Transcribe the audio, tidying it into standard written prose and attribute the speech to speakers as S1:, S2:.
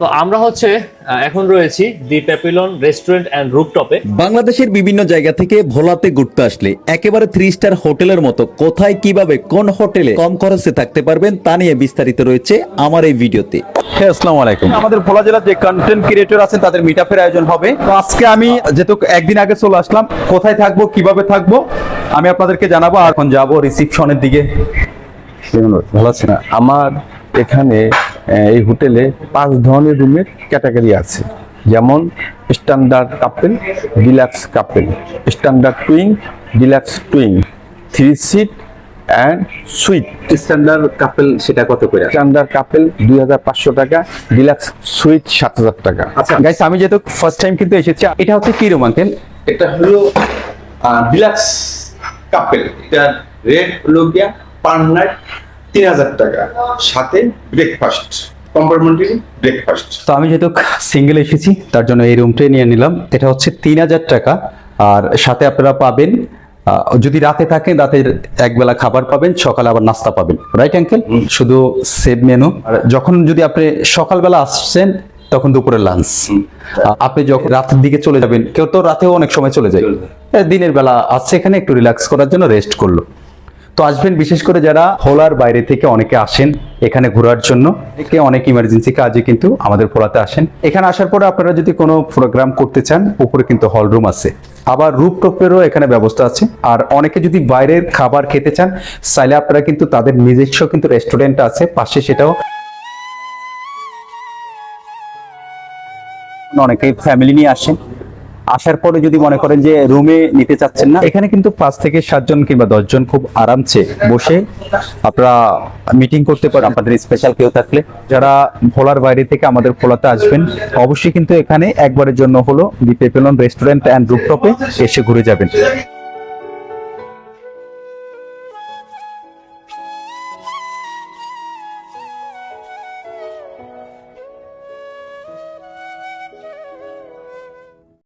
S1: তো আমরা এখন রয়েছি দি প্যাপিলন রেস্টুরেন্ট এন্ড রুফটপে।
S2: বাংলাদেশের বিভিন্ন জায়গা থেকে ভোলাতে ঘুরতে আসলে একেবারে 3 স্টার হোটেলের মতো কোথায় কিভাবে কোন হোটেলে কম খরচে থাকতে পারবেন তা নিয়ে বিস্তারিত রয়েছে আমার এই ভিডিওতে।
S3: হ্যাঁ, আসসালামু আলাইকুম। আমাদের ভোলা জেলার যে কন্টেন্ট ক্রিয়েটর আছেন তাদের মিটআপের আয়োজন হবে। তো আজকে আমি যেহেতু একদিন আগে চলে আসলাম, কোথায় থাকবো কিভাবে থাকবো আমি আপনাদেরকে জানাবো। আর এখন যাবো রিসিপশনের দিকে।
S4: ভালো আছে না? আমার এখানে এই হোটেলে 5 ধরনের রুমের ক্যাটাগরি আছে, যেমন standard couple, deluxe couple, standard twin, deluxe twin, 3 seat and suite.
S3: Standard couple সেটা কত করে?
S4: স্ট্যান্ডার্ড কাপেল 2500 টাকা, ডিলাক্স সুইট 7000 টাকা।
S3: আচ্ছা গাইস, আমি যেহেতু ফার্স্ট টাইম কিন্তু এসেছি, এটা হচ্ছে কি রুম আঙ্কেল?
S5: এটা হলো ডিলাক্স কাপেল। এটা রেট হলো গিয়া পার নাইট 3000 টাকা, সাথে ব্রেকফাস্ট, কমপ্লিমেন্টারি ব্রেকফাস্ট।
S3: তো আমি যেহেতু সিঙ্গেল এসেছি তার জন্য এই রুমটাই নিয়ে নিলাম। এটা হচ্ছে 3000 টাকা, আর সাথে আপনারা পাবেন যদি রাতে থাকেন রাতের একবেলা খাবার পাবেন, সকালে আবার নাস্তা পাবেন। Right uncle? শুধু সেভ মেনু। আর যখন যদি আপনি সকালবেলা আসছেন তখন দুপুরের লাঞ্চ। আপনি যখন রাতের দিকে চলে যাবেন, কেউ তো রাতেও অনেক সময় চলে যায়, দিনের বেলা আসছে এখানে একটু রিল্যাক্স করার জন্য, রেস্ট করলো। তো আসবেন, বিশেষ করে যারা ভোলার বাইরে থেকে অনেকে আসেন এখানে ঘোরার জন্য, অনেক ইমার্জেন্সি কাজে কিন্তু আমাদের ভোলাতে আসেন। এখানে আসার পরে আপনারা যদি কোনো প্রোগ্রাম করতে চান, উপরে কিন্তু হল রুম আছে, আবার রুফটপেরও এখানে ব্যবস্থা আছে। আর অনেকে যদি বাইরের খাবার খেতে চান, চাইলে আপনারা কিন্তু তাদের নিজস্ব কিন্তু রেস্টুরেন্ট আছে পাশে, সেটাও অনেকেই ফ্যামিলি নিয়ে আসেন। আসার পরে যদি মনে করেন যে রুমে নিতে চাচ্ছেন না, এখানে কিন্তু 5 থেকে 7 জন কিংবা 10 জন খুব আরামসে বসে আপনারা মিটিং করতে পারেন, আপনাদের স্পেশাল কেউ থাকলে। যারা ভোলার বাইরে থেকে আমাদের ভোলাতে আসবেন, অবশ্যই কিন্তু এখানে একবারের জন্য হলো দি প্যাপিলন রেস্টুরেন্ট অ্যান্ড রুফটপে এসে ঘুরে যাবেন।